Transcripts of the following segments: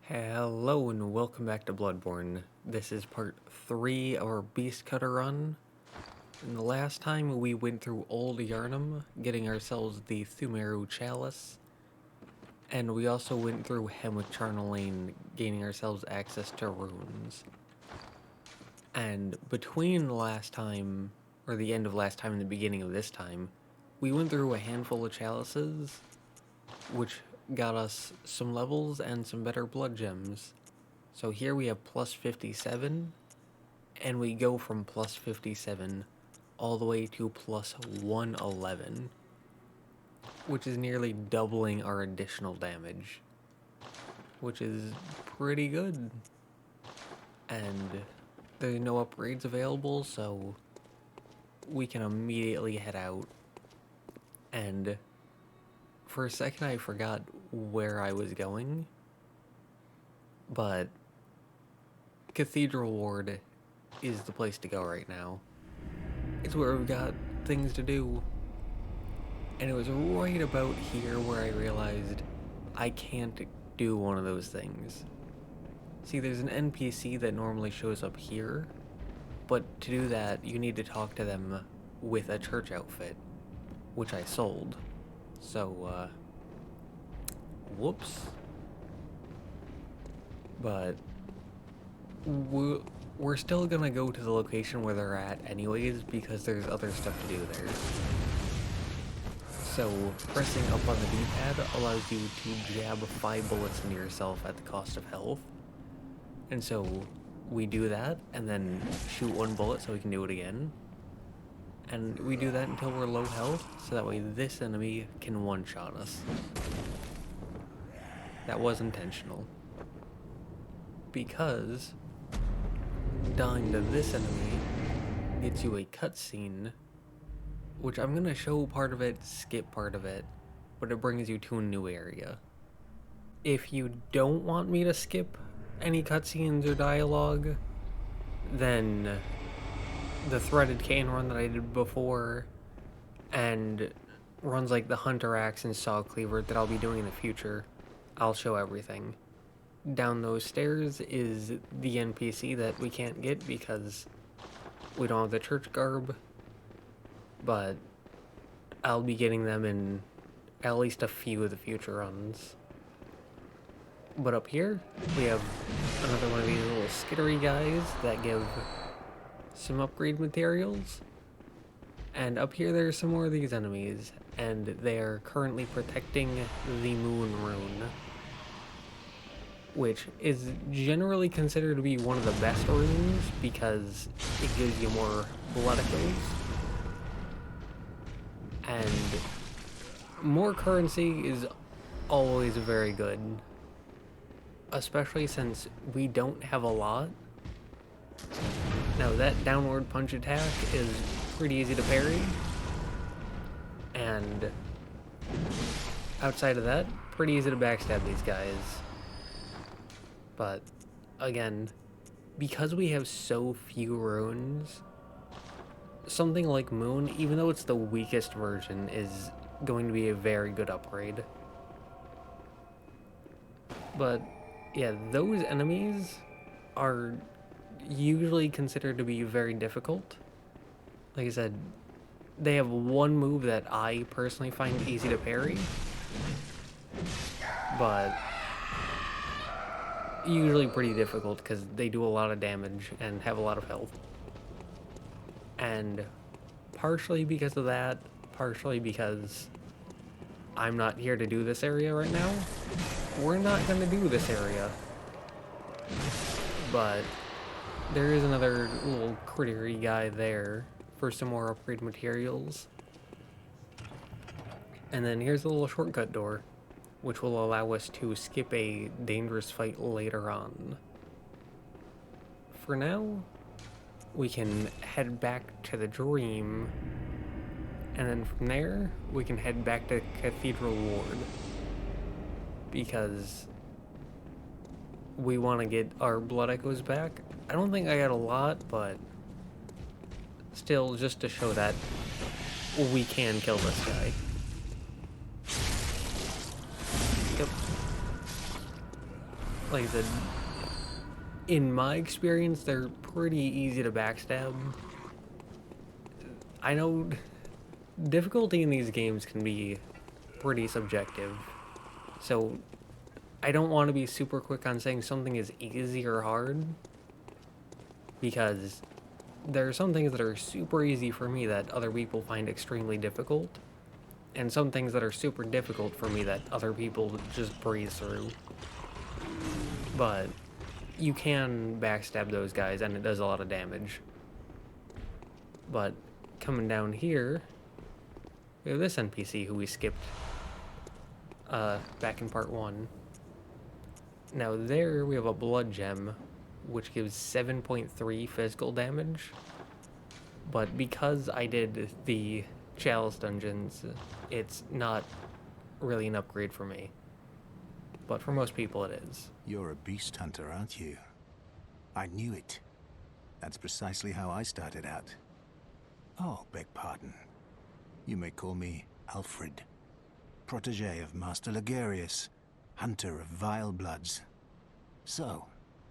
Hello and welcome back to Bloodborne. This is part 3 of our Beast Cutter run. And the last time we went through Old Yarnum, getting ourselves the Thumeru Chalice. And we also went through Hemwick Charnel, gaining ourselves access to runes. And between the last time, or the end of last time and the beginning of this time, we went through a handful of chalices, which got us some levels and some better blood gems. So here we have plus 57, and we go from plus 57 all the way to plus 111, which is nearly doubling our additional damage, which is pretty good. And there's no upgrades available, so we can immediately head out. And for a second I forgot where I was going, but Cathedral Ward is the place to go right now. It's where we've got things to do. And it was right about here where I realized I can't do one of those things. See, there's an NPC that normally shows up here, but to do that, you need to talk to them with a church outfit, which I sold. So, whoops. But we're still gonna go to the location where they're at anyways, because there's other stuff to do there. So pressing up on the D-pad allows you to jab 5 bullets into yourself at the cost of health. And so we do that, and then shoot 1 bullet so we can do it again. And we do that until we're low health, so that way this enemy can one-shot us. That was intentional. Because dying to this enemy gets you a cutscene, which I'm going to show part of it, skip part of it, but it brings you to a new area. If you don't want me to skip any cutscenes or dialogue, then the threaded cane run that I did before, and runs like the Hunter Axe and Saw Cleaver that I'll be doing in the future, I'll show everything. Down those stairs is the NPC that we can't get because we don't have the church garb, but I'll be getting them in at least a few of the future runs. But up here, we have another one of these little skittery guys that give some upgrade materials. And up here there's some more of these enemies, and they are currently protecting the Moon Rune, which is generally considered to be one of the best runes because it gives you more blood echoes. And more currency is always very good, especially since we don't have a lot. Now that downward punch attack is pretty easy to parry, and outside of that, pretty easy to backstab these guys. But again, because we have so few runes, something like Moon, even though it's the weakest version, is going to be a very good upgrade. But yeah, those enemies are usually considered to be very difficult. Like I said, they have one move that I personally find easy to parry, but usually pretty difficult because they do a lot of damage and have a lot of health. And partially because of that, partially because I'm not here to do this area right now, we're not going to do this area. But there is another little crittery guy there for some more upgrade materials. And then here's a little shortcut door, which will allow us to skip a dangerous fight later on. For now, we can head back to the Dream, and then from there, we can head back to Cathedral Ward, because we want to get our blood echoes back. I don't think I got a lot, but still, just to show that we can kill this guy. Yep. like I said, in my experience, they're pretty easy to backstab. I know difficulty in these games can be pretty subjective, so I don't want to be super quick on saying something is easy or hard, because there are some things that are super easy for me that other people find extremely difficult, and some things that are super difficult for me that other people just breeze through. But you can backstab those guys, and it does a lot of damage. But coming down here, we have this NPC who we skipped back in part 1. Now there we have a blood gem, which gives 7.3 physical damage. But because I did the Chalice dungeons, it's not really an upgrade for me. But for most people it is. You're a beast hunter, aren't you? I knew it. That's precisely how I started out. Oh, beg pardon. You may call me Alfred, protege of Master Ligarius, hunter of vile bloods. So,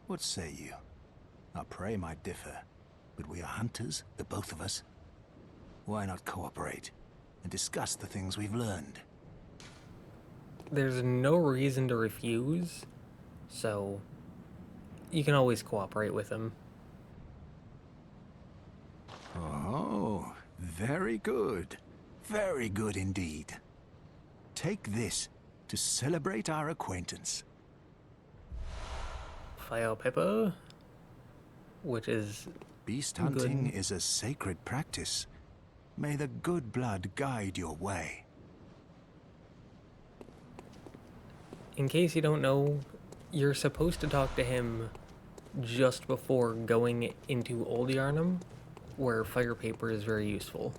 what say you? Our prey might differ, but we are hunters, the both of us. Why not cooperate and discuss the things we've learned? There's no reason to refuse, so you can always cooperate with him. Oh, very good. Very good indeed. Take this to celebrate our acquaintance. Fire pepper, which is Beast hunting is a sacred practice. May the good blood guide your way. In case you don't know, you're supposed to talk to him just before going into Old Yarnum, where fire paper is very useful.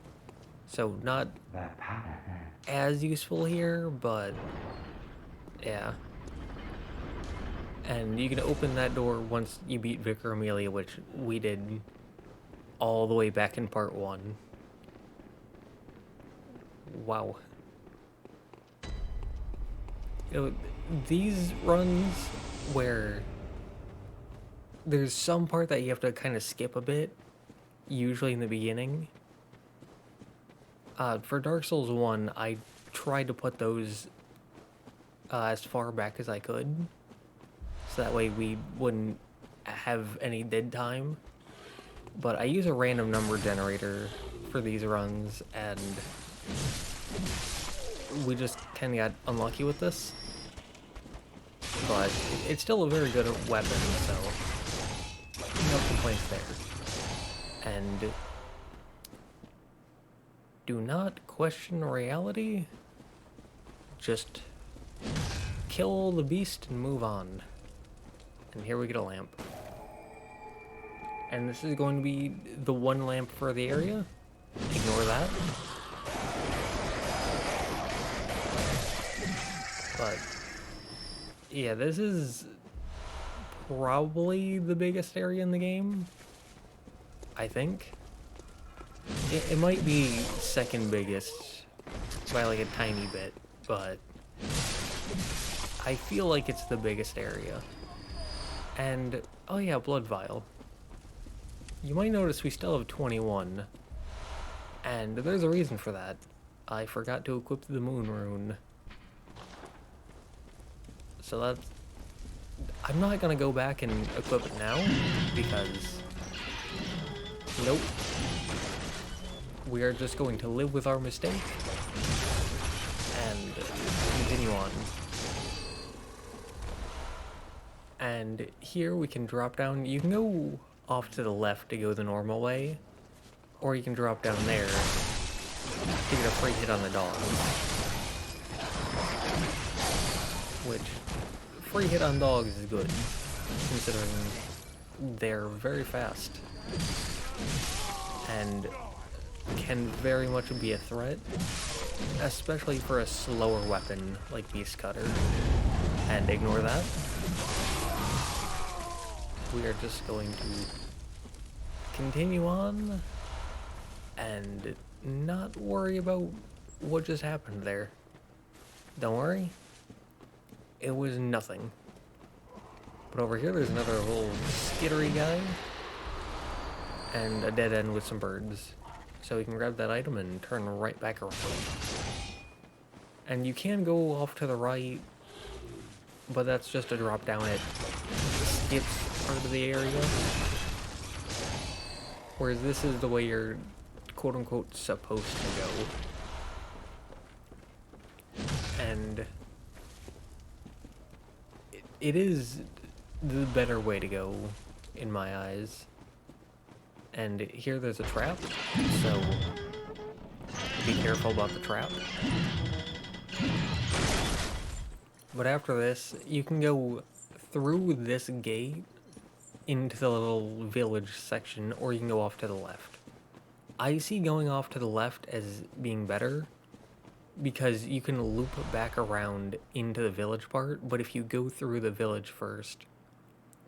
So not as useful here, but yeah. And you can open that door once you beat Vicar Amelia, which we did all the way back in part 1. Wow. You know, these runs where there's some part that you have to kind of skip a bit, usually in the beginning. For Dark Souls 1, I tried to put those as far back as I could, so that way we wouldn't have any dead time. But I use a random number generator for these runs, and we just kind of got unlucky with this. But it's still a very good weapon, so no complaints there. And do not question reality. Just kill the beast and move on. And here we get a lamp. And this is going to be the one lamp for the area. Ignore that. But yeah, this is probably the biggest area in the game, I think. It might be second biggest by like a tiny bit, but I feel like it's the biggest area. And, oh yeah, Blood Vial. You might notice we still have 21, and there's a reason for that. I forgot to equip the Moon Rune. So that's... I'm not gonna go back and equip it now, because... Nope. We are just going to live with our mistake and continue on. And here we can drop down. You can go off to the left to go the normal way, or you can drop down there to get a free hit on the dogs. Which, free hit on dogs is good, considering they're very fast. And can very much be a threat, especially for a slower weapon like Beast Cutter. And ignore that. We are just going to continue on and not worry about what just happened there. Don't worry. It was nothing. But over here, there's another little skittery guy. And a dead end with some birds. So we can grab that item and turn right back around. And you can go off to the right, but that's just a drop down. It skips part of the area. Whereas this is the way you're quote-unquote supposed to go. And it is the better way to go, in my eyes. And here there's a trap, so be careful about the trap. But after this, you can go through this gate into the little village section, or you can go off to the left. I see going off to the left as being better, because you can loop back around into the village part, but if you go through the village first,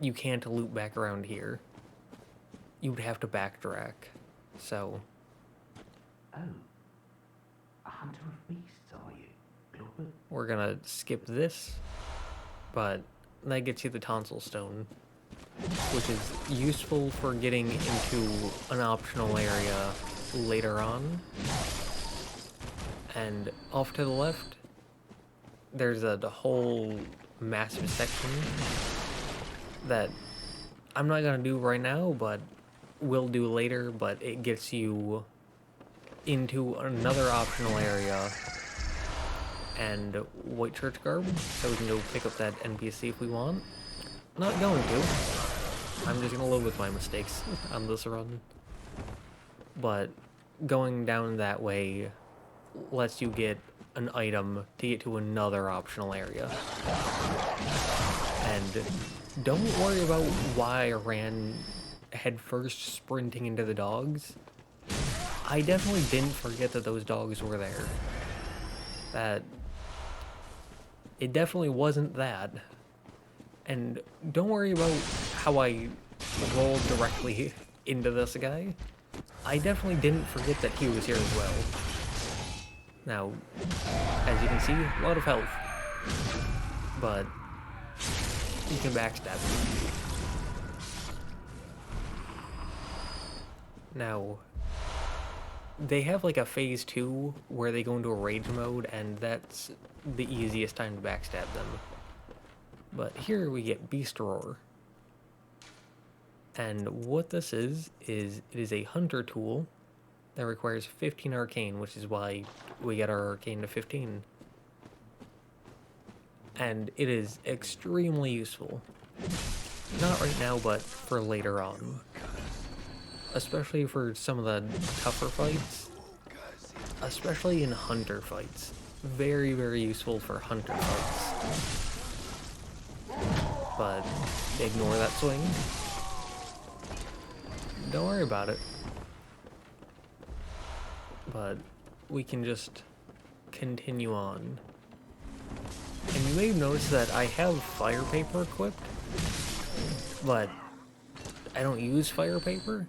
you can't loop back around here. You would have to backtrack, so... Oh. A hunter of beasts, are you, Bloodborne? We're gonna skip this, but that gets you the tonsil stone, which is useful for getting into an optional area later on. And off to the left, there's a whole massive section that I'm not gonna do right now, but will do later, but it gets you into another optional area and white church garb, so we can go pick up that NPC if we want. Not going to. I'm just gonna live with my mistakes on this run. But going down that way lets you get an item to get to another optional area. And don't worry about why I ran headfirst sprinting into the dogs. I definitely didn't forget that those dogs were there. It definitely wasn't that. And don't worry about how I rolled directly into this guy. I definitely didn't forget that he was here as well. Now, as you can see, a lot of health. But you can backstab him. Now, they have like a phase 2 where they go into a rage mode, and that's the easiest time to backstab them. But here we get Beast Roar. And what this is it is a hunter tool that requires 15 arcane, which is why we get our arcane to 15. And it is extremely useful. Not right now, but for later on. Especially for some of the tougher fights. Especially in hunter fights. Very, very useful for hunter fights. But ignore that swing. Don't worry about it. But we can just continue on. And you may have noticed that I have fire paper equipped, but I don't use fire paper.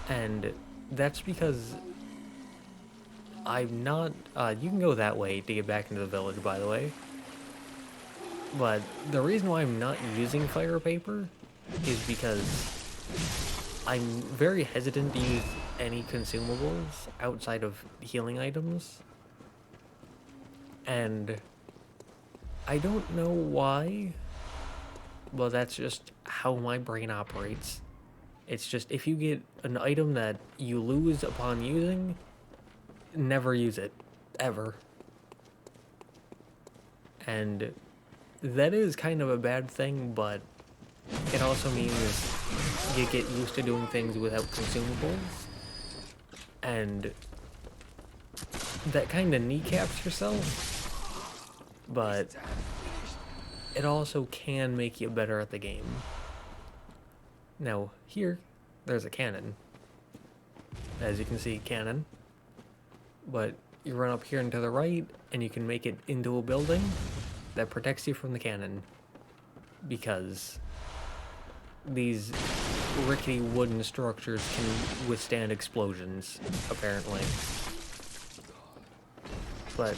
And that's because I'm not, you can go that way to get back into the village, by the way. But the reason why I'm not using fire paper is because I'm very hesitant to use any consumables outside of healing items. And I don't know why, but that's just how my brain operates. It's just, if you get an item that you lose upon using, never use it. Ever. And that is kind of a bad thing, but it also means you get used to doing things without consumables. And that kind of kneecaps yourself, but it also can make you better at the game. Now, here, there's a cannon. As you can see, cannon. But you run up here and to the right, and you can make it into a building that protects you from the cannon. Because these rickety wooden structures can withstand explosions, apparently. But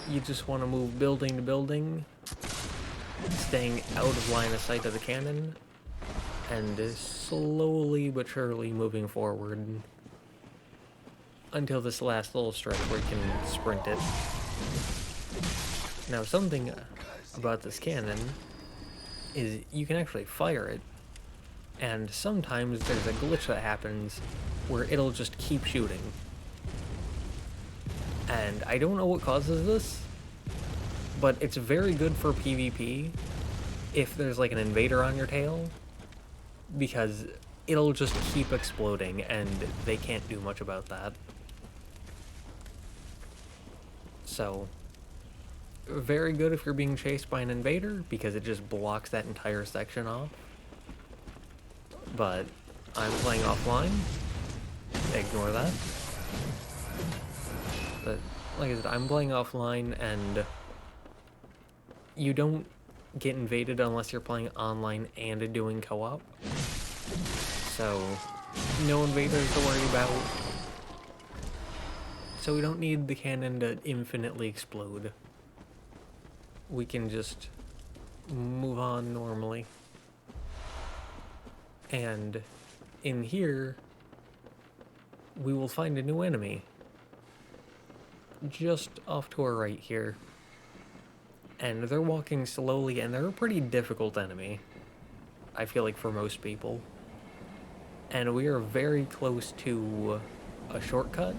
you just want to move building to building staying out of line of sight of the cannon, and slowly but surely moving forward until this last little stretch where you can sprint it. Now, something about this cannon is you can actually fire it, and sometimes there's a glitch that happens where it'll just keep shooting. And I don't know what causes this, but it's very good for PvP if there's like an invader on your tail, because it'll just keep exploding and they can't do much about that. So, very good if you're being chased by an invader, because it just blocks that entire section off. But I'm playing offline. Ignore that. But like I said, I'm playing offline, and you don't get invaded unless you're playing online and doing co-op. So, no invaders to worry about. So we don't need the cannon to infinitely explode. We can just move on normally. And in here, we will find a new enemy. Just off to our right here. And they're walking slowly, and they're a pretty difficult enemy, I feel like, for most people. And we are very close to a shortcut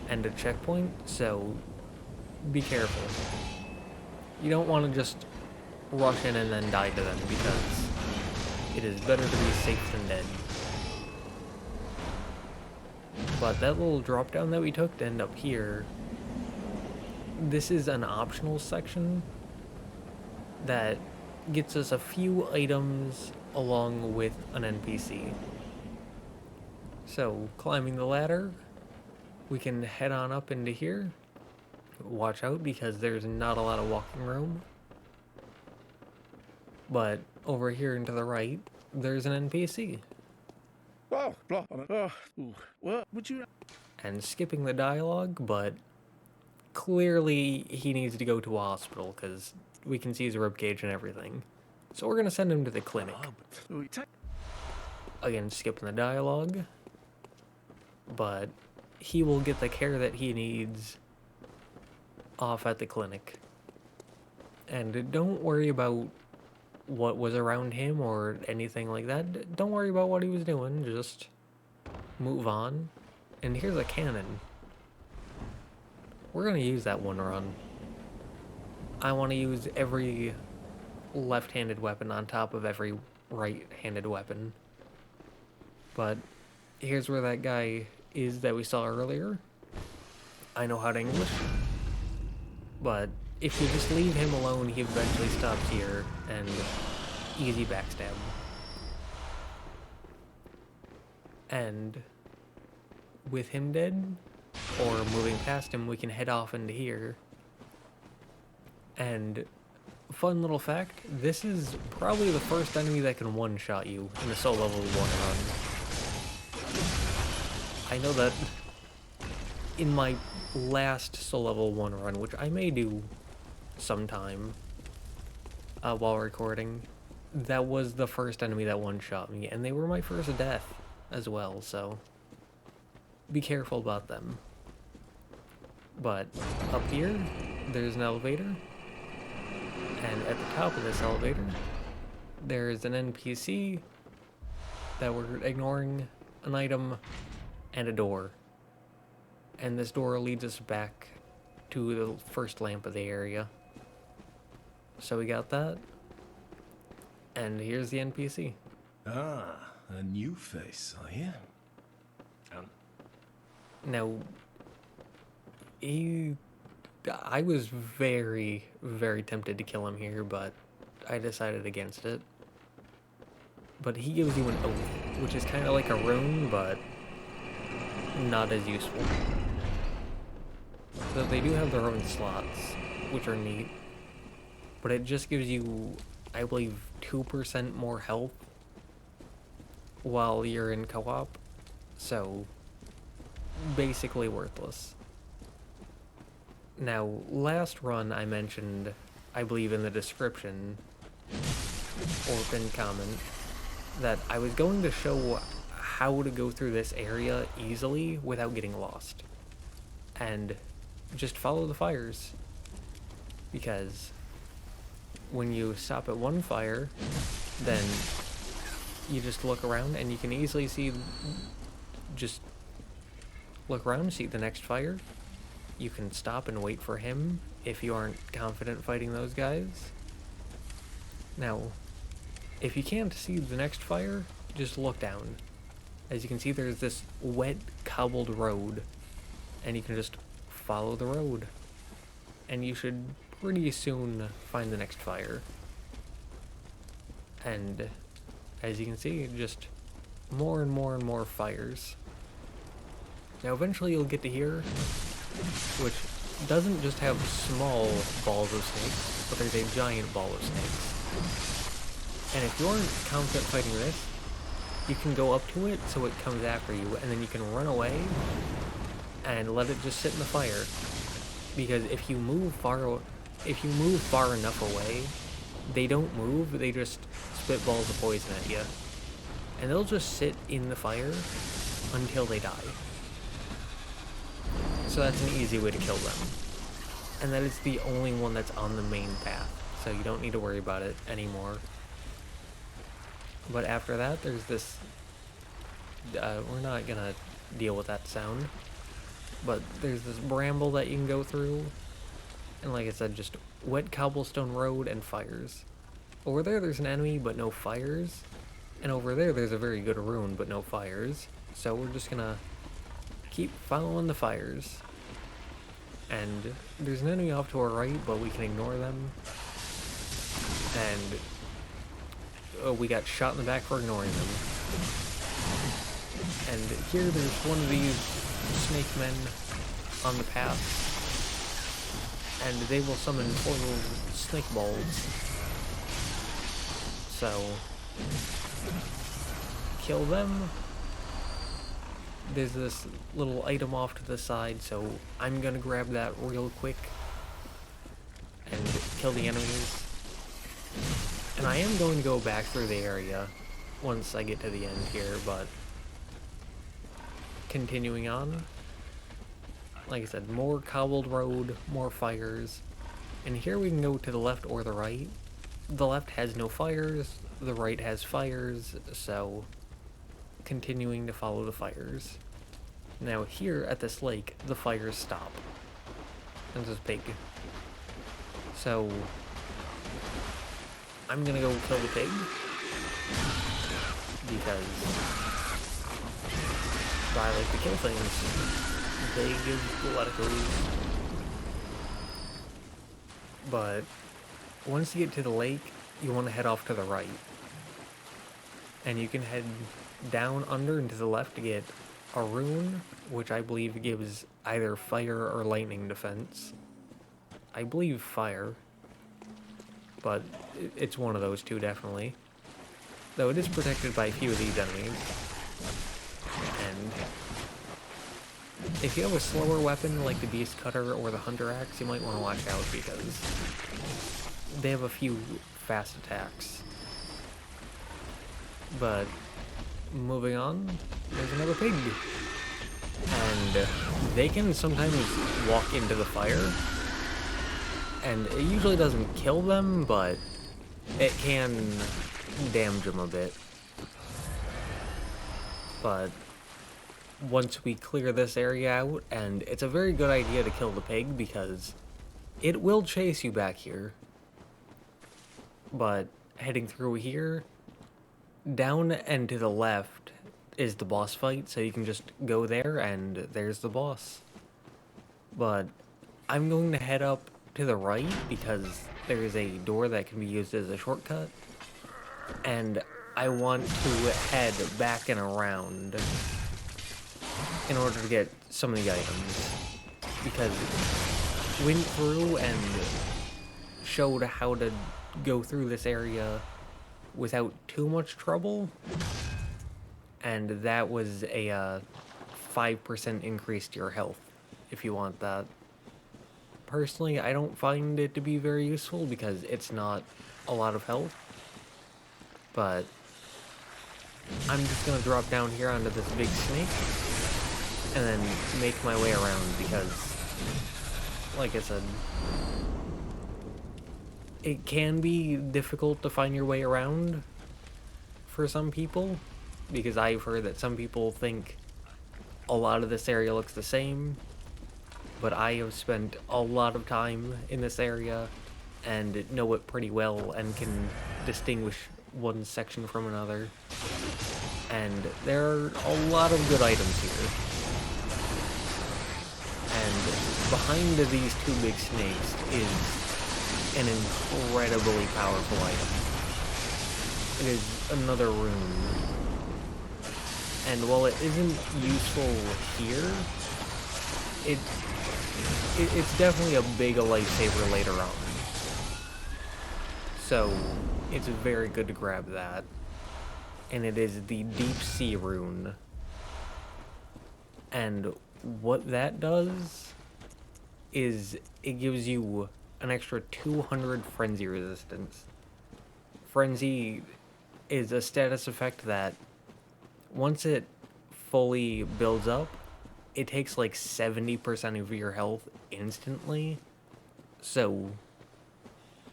and a checkpoint, so be careful. You don't want to just rush in and then die to them, because it is better to be safe than dead. But that little drop down that we took to end up here, this is an optional section that gets us a few items along with an NPC. So, climbing the ladder, we can head on up into here. Watch out, because there's not a lot of walking room. But over here and to the right, there's an NPC. Oh, blah, what would you... And skipping the dialogue, but clearly he needs to go to a hospital, because we can see his ribcage and everything. So we're going to send him to the clinic. Again, skipping the dialogue, but he will get the care that he needs off at the clinic. And don't worry about what was around him or anything like that. Don't worry about what he was doing, just move on. And here's a cannon. We're gonna use that one run. I want to use every left-handed weapon on top of every right-handed weapon. But here's where that guy is that we saw earlier. I know how to English, but if you just leave him alone, he eventually stops here, and easy backstab. And with him dead, or moving past him, we can head off into here. And fun little fact, this is probably the first enemy that can one-shot you in a solo level 1 run. I know that in my last solo level 1 run, which I may do sometime while recording, that was the first enemy that one-shot me, and they were my first death as well, so be careful about them. But up here, there's an elevator, and at the top of this elevator, there's an NPC that we're ignoring, an item, and a door. And this door leads us back to the first lamp of the area. So we got that. And here's the NPC. Ah, a new face, are you? Now, I was very, very tempted to kill him here, but I decided against it. But he gives you an oath, which is kind of like a rune, but not as useful. So they do have their own slots, which are neat. But it just gives you, I believe, 2% more health while you're in co-op. So, basically worthless. Now, last run I mentioned I believe in the description or pinned comment, that I was going to show how to go through this area easily without getting lost. And just follow the fires. Because when you stop at one fire, then you just look around and you can easily see, just look around, see the next fire. You can stop and wait for him if you aren't confident fighting those guys. Now, if you can't see the next fire, just look down. As you can see, there's this wet, cobbled road, and you can just follow the road. And you should pretty soon find the next fire. And as you can see, just more and more and more fires. Now eventually you'll get to here, which doesn't just have small balls of snakes, but there's a giant ball of snakes. And if you aren't confident fighting this, you can go up to it so it comes after you, and then you can run away and let it just sit in the fire. Because if you move far enough away, they don't move, they just spit balls of poison at you. And they'll just sit in the fire until they die. So that's an easy way to kill them. And that is the only one that's on the main path, so you don't need to worry about it anymore. But after that, there's this... we're not gonna deal with that sound. But there's this bramble that you can go through. And like I said, just wet cobblestone road and fires. Over there, there's an enemy, but no fires. And over there, there's a very good rune, but no fires. So we're just gonna keep following the fires. And there's an enemy off to our right, but we can ignore them. And we got shot in the back for ignoring them. And here there's one of these snake men on the path. And they will summon 4 little snake balls. So, kill them. There's this little item off to the side, so I'm gonna grab that real quick and kill the enemies. And I am going to go back through the area once I get to the end here, but continuing on. Like I said, more cobbled road, more fires. And here we can go to the left or the right. The left has no fires, the right has fires, so continuing to follow the fires. Now here at this lake, the fires stop. And this is big. So I'm gonna go kill the pig. Because I like to kill things. Big bloodicles. But once you get to the lake, you want to head off to the right. And you can head down under and to the left to get a rune, which I believe gives either fire or lightning defense. I believe fire, but it's one of those two definitely. Though it is protected by a few of these enemies. And if you have a slower weapon like the beast cutter or the hunter axe, you might want to watch out because they have a few fast attacks. But moving on, there's another pig. And they can sometimes walk into the fire. And it usually doesn't kill them, but it can damage them a bit. But once we clear this area out, and it's a very good idea to kill the pig because it will chase you back here. But heading through here, down and to the left is the boss fight, so you can just go there and there's the boss. But I'm going to head up to the right because there is a door that can be used as a shortcut. And I want to head back and around in order to get some of the items. Because we went through and showed how to go through this area without too much trouble. And that was a 5% increase to your health, if you want that. personally, I don't find it to be very useful because it's not a lot of health. But I'm just gonna drop down here onto this big snake and then make my way around because, like I said, it can be difficult to find your way around for some people, because I've heard that some people think a lot of this area looks the same, but I have spent a lot of time in this area and know it pretty well and can distinguish one section from another. And there are a lot of good items here. And behind these two big snakes is an incredibly powerful item. It is another rune. And while it isn't useful here, it's definitely a big lifesaver later on. So it's very good to grab that. And it is the Deep Sea rune. And what that does is it gives you an extra 200 frenzy resistance. Frenzy is a status effect that once it fully builds up, it takes like 70% of your health instantly. So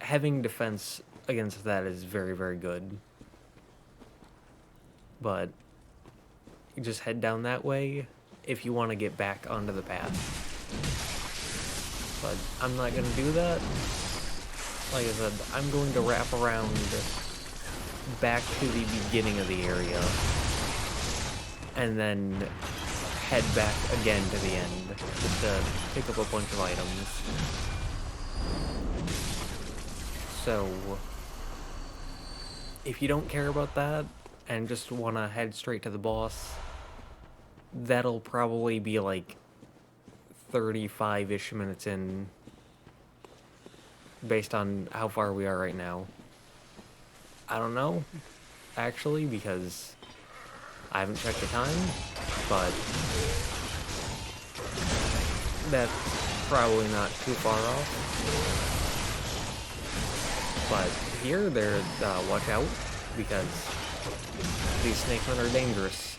having defense against that is very, very good. But you just head down that way if you want to get back onto the path. But I'm not going to do that. Like I said, I'm going to wrap around back to the beginning of the area and then head back again to the end just to pick up a bunch of items. So if you don't care about that and just want to head straight to the boss, that'll probably be like 35-ish minutes in, based on how far we are right now. I don't know, actually, because I haven't checked the time, but that's probably not too far off. But here, watch out, because these snakemen are dangerous.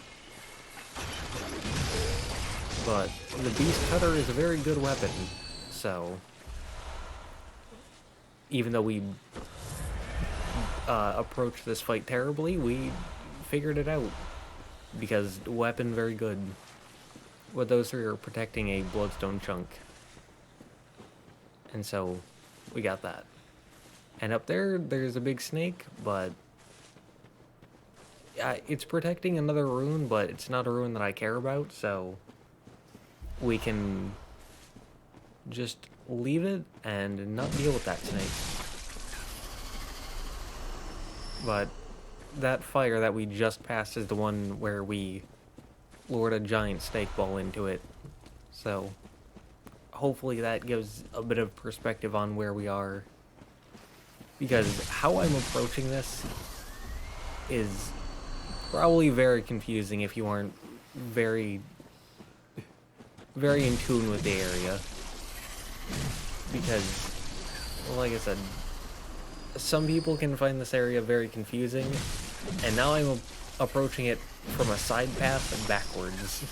But the beast cutter is a very good weapon, so even though we approached this fight terribly, we figured it out, because the weapon very good. What those three are protecting a bloodstone chunk, and so we got that. And up there's a big snake, but it's protecting another rune, but it's not a rune that I care about, so we can just leave it and not deal with that snake. But that fire that we just passed is the one where we lured a giant snake ball into it. So hopefully that gives a bit of perspective on where we are. Because how I'm approaching this is probably very confusing if you aren't very in tune with the area. Because, like I said, some people can find this area very confusing, and now I'm approaching it from a side path and backwards.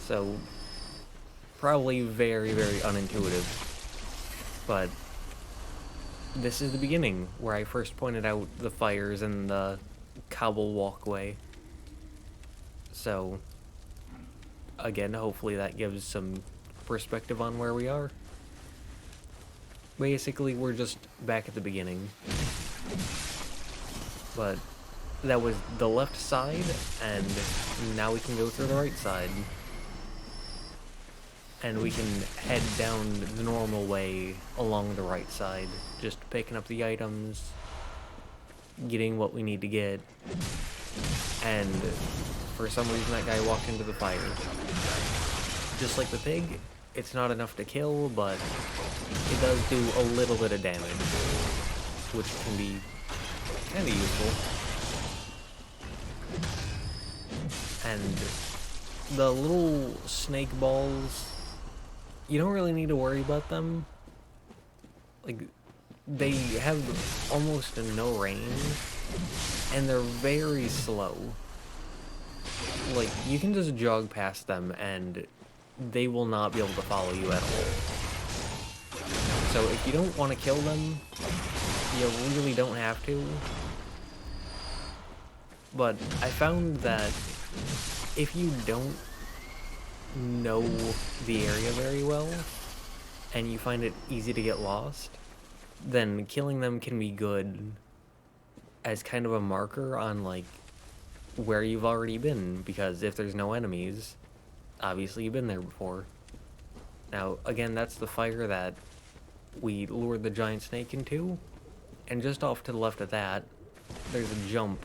So, probably very, very unintuitive. But this is the beginning, where I first pointed out the fires and the cobble walkway. So, again, hopefully that gives some perspective on where we are. Basically, we're just back at the beginning. But that was the left side, and now we can go through the right side. And we can head down the normal way along the right side, just picking up the items, getting what we need to get, and for some reason that guy walked into the fire. Just like the pig, it's not enough to kill, but it does do a little bit of damage, which can be kind of useful. And the little snake balls you don't really need to worry about them. Like, they have almost no range, and they're very slow. Like, you can just jog past them, and they will not be able to follow you at all. So if you don't want to kill them, you really don't have to. But I found that if you don't know the area very well, and you find it easy to get lost, then killing them can be good as kind of a marker on, like, where you've already been, because if there's no enemies, obviously you've been there before. Now, again, that's the fire that we lured the giant snake into, and just off to the left of that, there's a jump.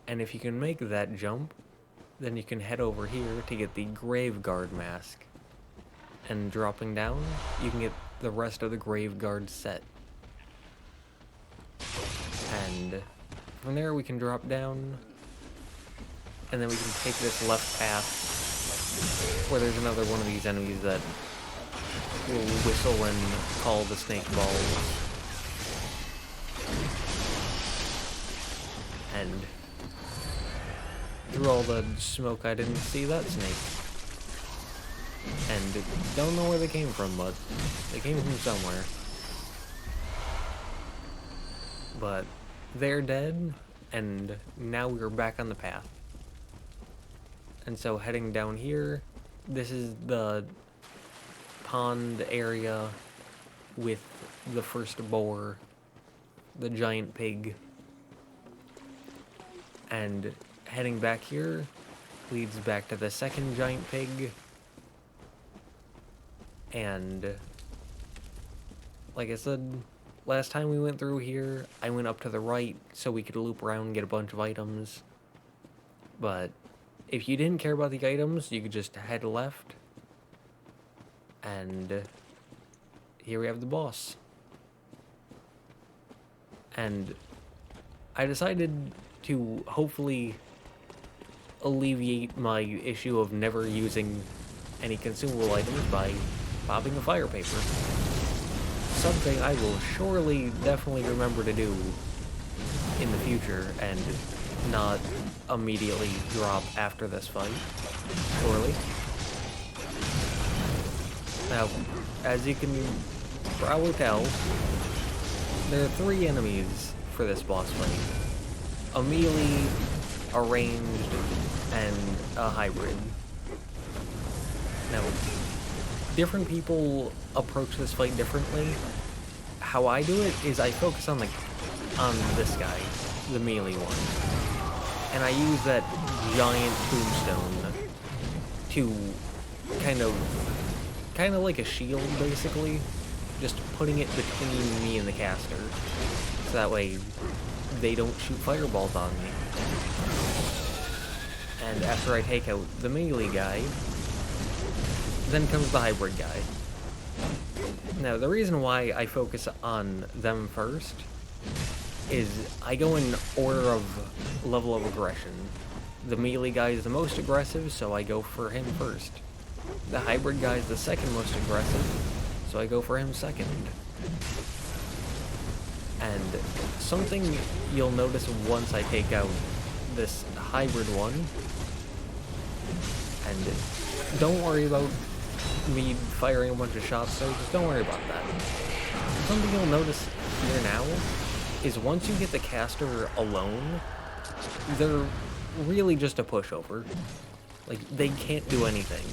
And if you can make that jump, then you can head over here to get the Grave Guard mask. And dropping down, you can get the rest of the Grave Guard set. And from there we can drop down, and then we can take this left path, where there's another one of these enemies that will whistle and call the snake balls. And through all the smoke, I didn't see that snake. And don't know where they came from, but they came from somewhere. But they're dead, and now we're back on the path. And so heading down here, this is the pond area with the first boar, the giant pig. And heading back here leads back to the second giant pig. And like I said, last time we went through here, I went up to the right so we could loop around and get a bunch of items. But if you didn't care about the items, you could just head left. And here we have the boss. And I decided to hopefully alleviate my issue of never using any consumable items by popping a fire paper. Something I will surely definitely remember to do in the future and not immediately drop after this fight. Surely. Now, as you can probably tell, there are 3 enemies for this boss fight. A melee, a ranged, and a hybrid. Now, different people approach this fight differently. How I do it is I focus on this guy, the melee one. And I use that giant tombstone to kind of like a shield, basically. Just putting it between me and the caster. So that way they don't shoot fireballs on me. And after I take out the melee guy, then comes the hybrid guy. Now, the reason why I focus on them first is I go in order of level of aggression. The melee guy is the most aggressive, so I go for him first. The hybrid guy is the second most aggressive, so I go for him second. And something you'll notice once I take out this hybrid one, and don't worry about me firing a bunch of shots, so just don't worry about that. Something you'll notice here now is once you get the caster alone, they're really just a pushover. Like, they can't do anything.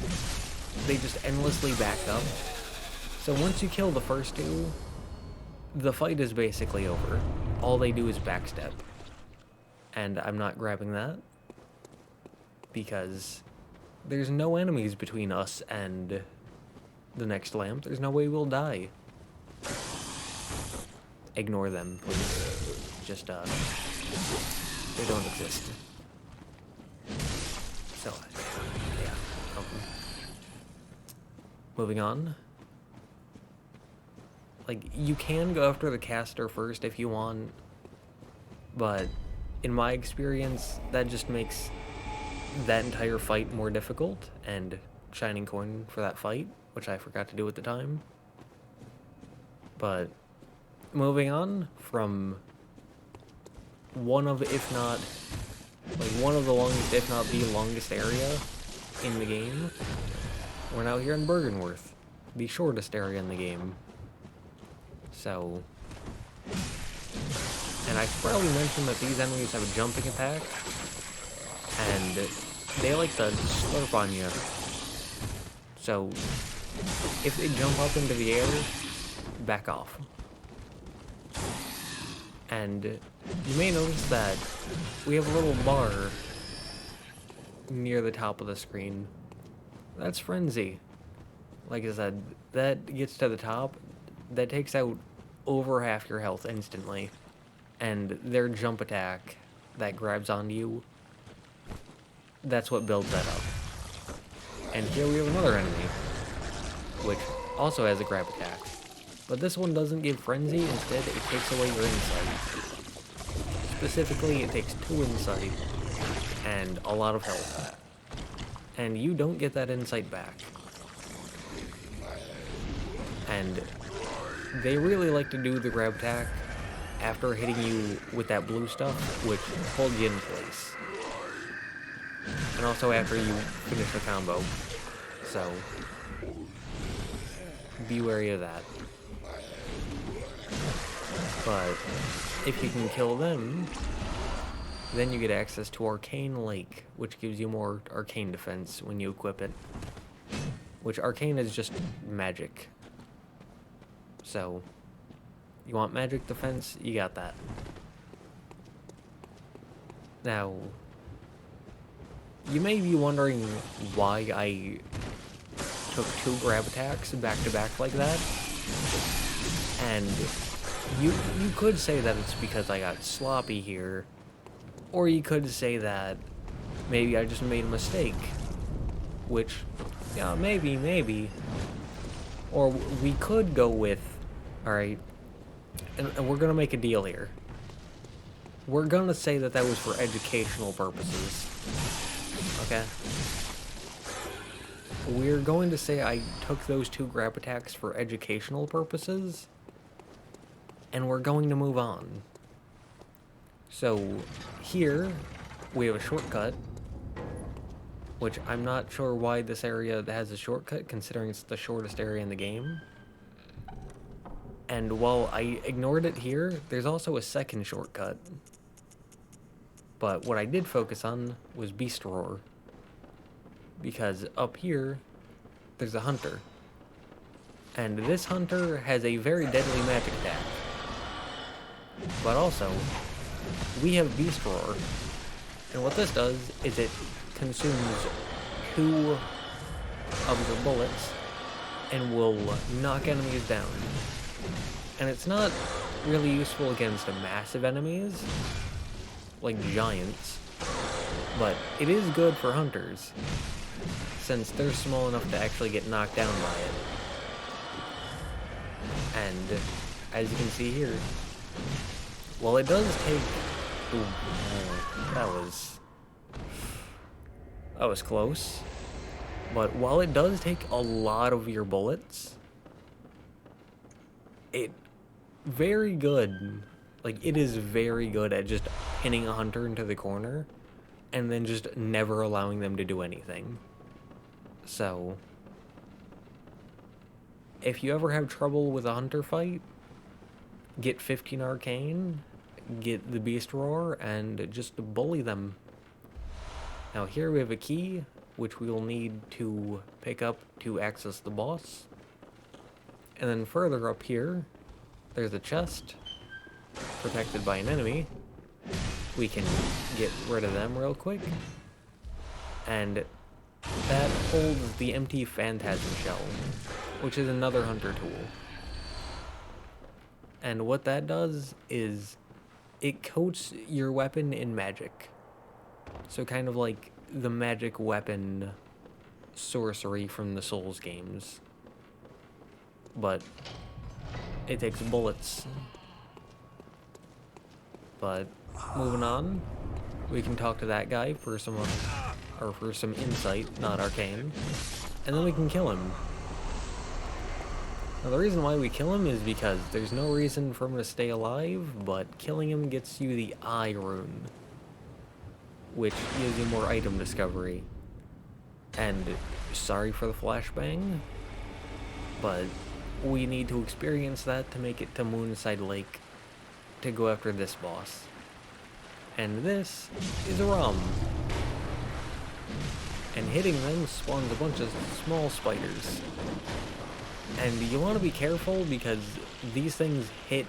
They just endlessly back up. So once you kill the first 2, the fight is basically over. All they do is backstep. And I'm not grabbing that because there's no enemies between us and the next lamp. There's no way we'll die. Ignore them, please. Just, they don't exist. So, yeah. Moving on. Like, you can go after the caster first if you want, but in my experience, that just makes that entire fight more difficult, and shining coin for that fight. which I forgot to do at the time. But moving on from one of, if not, like one of the longest, if not the longest area in the game, we're now here in Byrgenwerth, the shortest area in the game. So, and I should probably mention that these enemies have a jumping attack, and they like to slurp on you. So, if they jump up into the air, back off. And you may notice that we have a little bar near the top of the screen. That's Frenzy. Like I said, that gets to the top, that takes out over half your health instantly. And their jump attack that grabs onto you, that's what builds that up. And here we have another enemy, which also has a grab attack. But this one doesn't give Frenzy, instead it takes away your insight. Specifically, it takes 2 insight and a lot of health. And you don't get that insight back. And they really like to do the grab attack after hitting you with that blue stuff, which holds you in place. And also after you finish the combo. So, be wary of that. But if you can kill them, then you get access to Arcane Lake, which gives you more arcane defense when you equip it. Which arcane is just magic. So, you want magic defense, you got that. Now, you may be wondering why I took 2 grab attacks back to back like that. And you could say that it's because I got sloppy here. Or you could say that maybe I just made a mistake. Which, yeah, maybe. Or we could go with, alright, and we're gonna make a deal here. We're gonna say that that was for educational purposes. Okay? We're going to say I took those 2 grab attacks for educational purposes, and we're going to move on. So, here, we have a shortcut, which I'm not sure why this area has a shortcut, considering it's the shortest area in the game. And while I ignored it here, there's also a second shortcut. But what I did focus on was Beast Roar. Because up here, there's a hunter. And this hunter has a very deadly magic attack. But also, we have Beast Roar. And what this does is it consumes 2 of your bullets and will knock enemies down. And it's not really useful against massive enemies, like giants, but it is good for hunters, since they're small enough to actually get knocked down by it. And as you can see here, well, it does take... Ooh, that was close. But while it does take a lot of your bullets, it very good. Like, it is very good at just pinning a hunter into the corner and then just never allowing them to do anything. So, if you ever have trouble with a hunter fight, get 15 Arcane, get the Beast Roar, and just bully them. Now here we have a key, which we will need to pick up to access the boss. And then further up here, there's a chest, protected by an enemy. We can get rid of them real quick. And that holds the empty Phantasm Shell, which is another hunter tool. And what that does is it coats your weapon in magic. So kind of like the magic weapon sorcery from the Souls games. But it takes bullets. But moving on, we can talk to that guy for some insight, not arcane, and then we can kill him. Now, the reason why we kill him is because there's no reason for him to stay alive, but killing him gets you the Eye Rune, which gives you more item discovery. And sorry for the flashbang, but we need to experience that to make it to Moonside Lake to go after this boss. And this is Rum. And hitting them spawns a bunch of small spiders. And you want to be careful because these things hit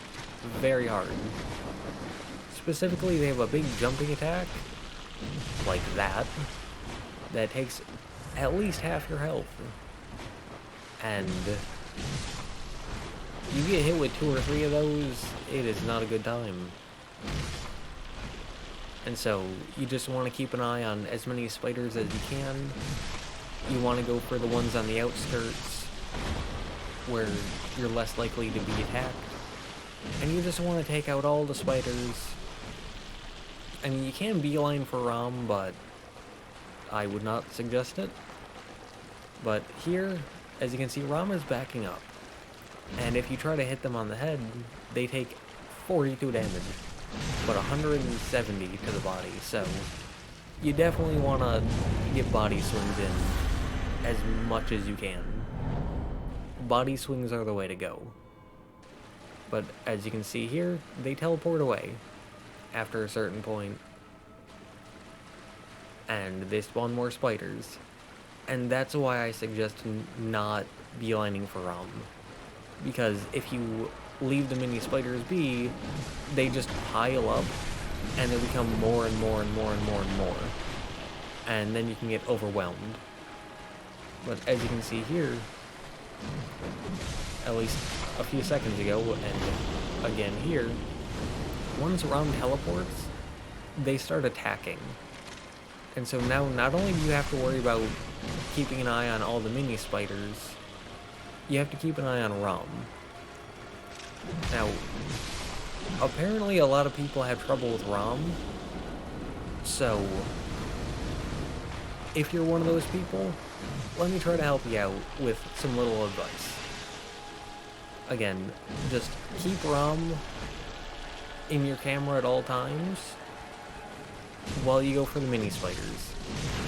very hard. Specifically, they have a big jumping attack, like that takes at least half your health. And you get hit with 2 or 3 of those, it is not a good time. And so, you just want to keep an eye on as many spiders as you can. You want to go for the ones on the outskirts, where you're less likely to be attacked. And you just want to take out all the spiders. I mean, you can beeline for Ram, but I would not suggest it. But here, as you can see, Ram is backing up. And if you try to hit them on the head, they take 42 damage, but 170 to the body. So you definitely want to get body swings in as much as you can. Body swings are the way to go. But as you can see here, they teleport away after a certain point. And they spawn more spiders. And that's why I suggest not beelining for Ram. Because if you leave the mini spiders be, they just pile up and they become more and more and more and more and more. And then you can get overwhelmed. But as you can see here, at least a few seconds ago, and again here, once Ram teleports, they start attacking. And so now not only do you have to worry about keeping an eye on all the mini spiders, you have to keep an eye on Ram. Now, apparently a lot of people have trouble with Ram, so if you're one of those people, let me try to help you out with some little advice. Again, just keep Ram in your camera at all times while you go for the mini spiders.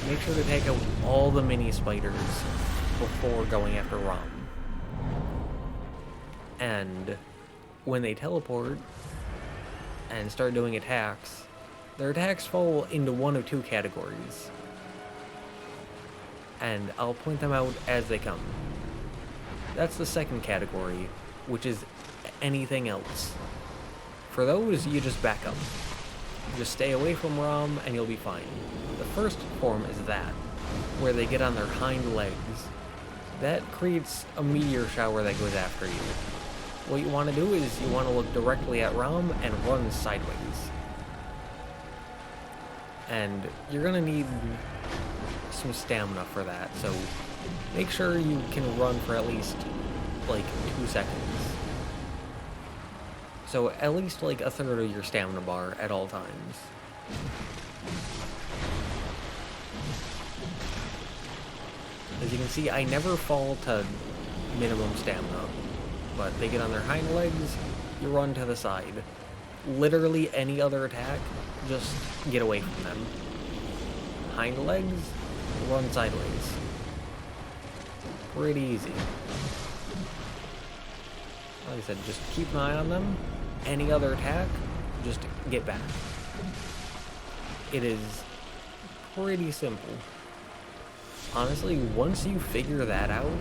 Make sure to take out all the mini spiders before going after Ram. And when they teleport and start doing attacks, their attacks fall into one of 2 categories. And I'll point them out as they come. That's the second category, which is anything else. For those, you just back up. Just stay away from Ram and you'll be fine. The first form is that, where they get on their hind legs. That creates a meteor shower that goes after you. What you want to do is you want to look directly at Ram and run sideways. And you're going to need some stamina for that, so make sure you can run for at least like 2 seconds. So at least like a third of your stamina bar at all times. As you can see, I never fall to minimum stamina, but they get on their hind legs, you run to the side. Literally any other attack, just get away from them. Hind legs, run sideways. Pretty easy. Like I said, just keep an eye on them. Any other attack, just get back. It is pretty simple. Honestly, once you figure that out,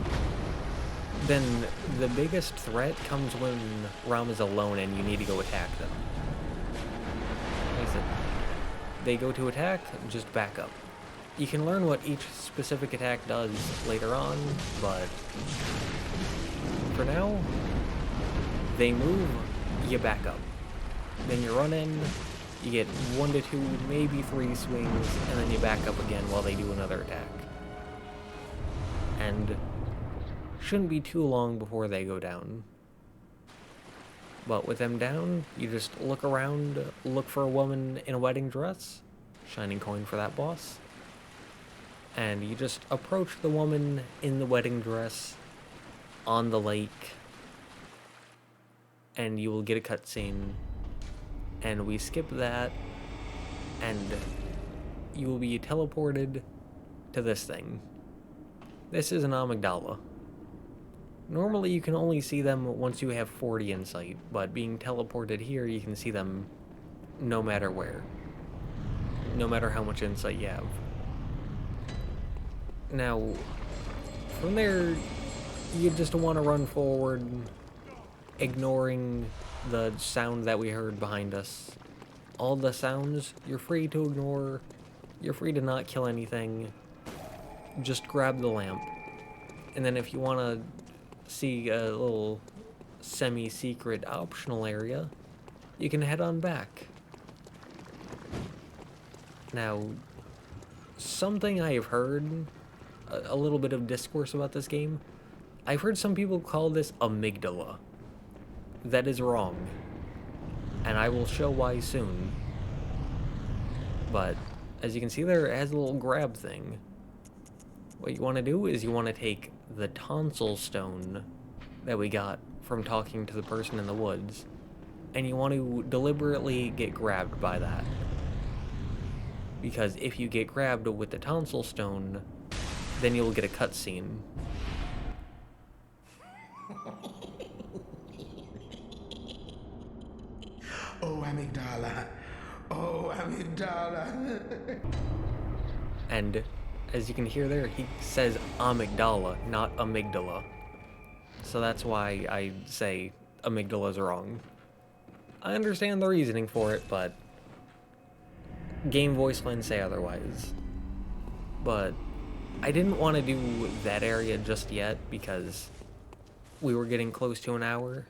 then the biggest threat comes when Ram is alone and you need to go attack them. Like I said, they go to attack, just back up. You can learn what each specific attack does later on, but for now, they move, you back up. Then you run in, you get 1 to 2, maybe 3 swings, and then you back up again while they do another attack. And shouldn't be too long before they go down. But with them down, you just look around, look for a woman in a wedding dress, shining coin for that boss, and you just approach the woman in the wedding dress on the lake and you will get a cutscene. And we skip that, and you will be teleported to this thing. This is an amygdala. Normally you can only see them once you have 40 insight, but being teleported here you can see them no matter where. No matter how much insight you have. Now, from there, you just want to run forward, ignoring the sound that we heard behind us. All the sounds, you're free to ignore. You're free to not kill anything. Just grab the lamp. And then if you want to see a little semi-secret optional area, you can head on back. Now, something I have heard, a little bit of discourse about this game, I've heard some people call this amygdala. That is wrong. And I will show why soon. But, as you can see there, it has a little grab thing. What you want to do is you want to take the tonsil stone that we got from talking to the person in the woods, and you want to deliberately get grabbed by that. Because if you get grabbed with the tonsil stone, then you'll get a cutscene. Oh, amygdala. Oh, amygdala. And as you can hear there, he says amygdala, not amygdala. So that's why I say amygdala's wrong. I understand the reasoning for it, but game voice lines say otherwise. But I didn't want to do that area just yet because we were getting close to an hour.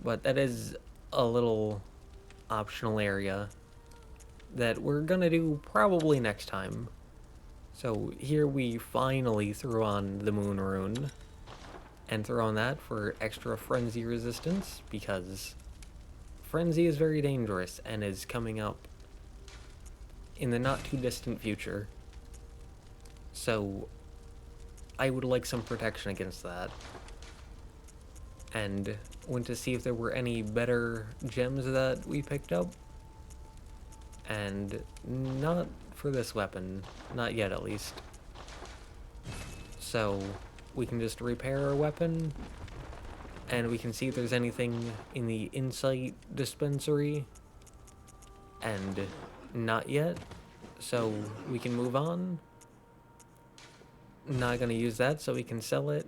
But that is a little optional area that we're gonna do probably next time. So here we finally threw on the Moon Rune, and throw on that for extra frenzy resistance, because frenzy is very dangerous and is coming up in the not too distant future. So I would like some protection against that. And went to see if there were any better gems that we picked up. And not for this weapon. Not yet, at least. So we can just repair our weapon. And we can see if there's anything in the insight dispensary. And not yet. So we can move on. Not gonna use that, so we can sell it.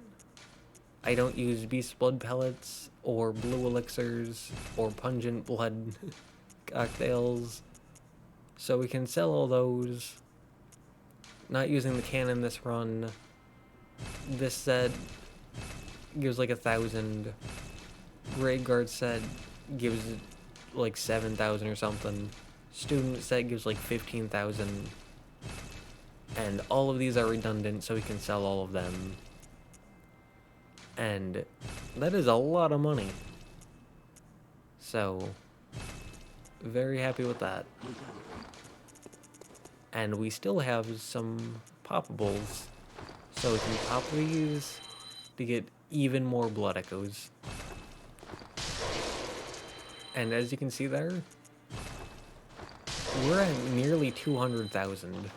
I don't use beast blood pellets, or blue elixirs, or pungent blood cocktails. So we can sell all those. Not using the cannon this run. This set gives like 1,000. Grave Guard set gives like 7,000 or something. Student set gives like 15,000. And all of these are redundant, so we can sell all of them. And that is a lot of money. So, very happy with that. And we still have some poppables, so we can pop these to get even more blood echoes. And as you can see there, we're at nearly 200,000.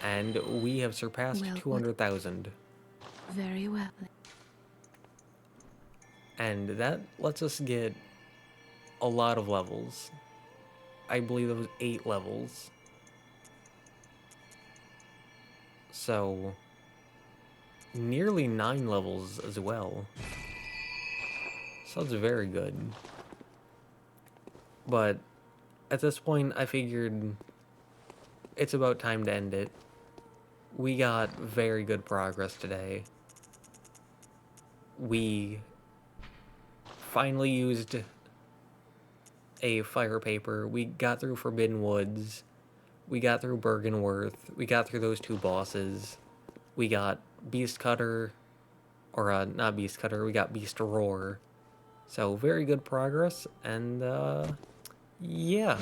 And we have surpassed 200,000. Very well. And that lets us get a lot of levels. I believe it was 8 levels. So, nearly 9 levels as well. So that's very good. But at this point, I figured it's about time to end it. We got very good progress today. We finally used a fire paper. We got through Forbidden Woods. We got through Byrgenwerth. We got through those 2 bosses. We got Beast Cutter. Or, not Beast Cutter. We got Beast Roar. So, very good progress. And, yeah.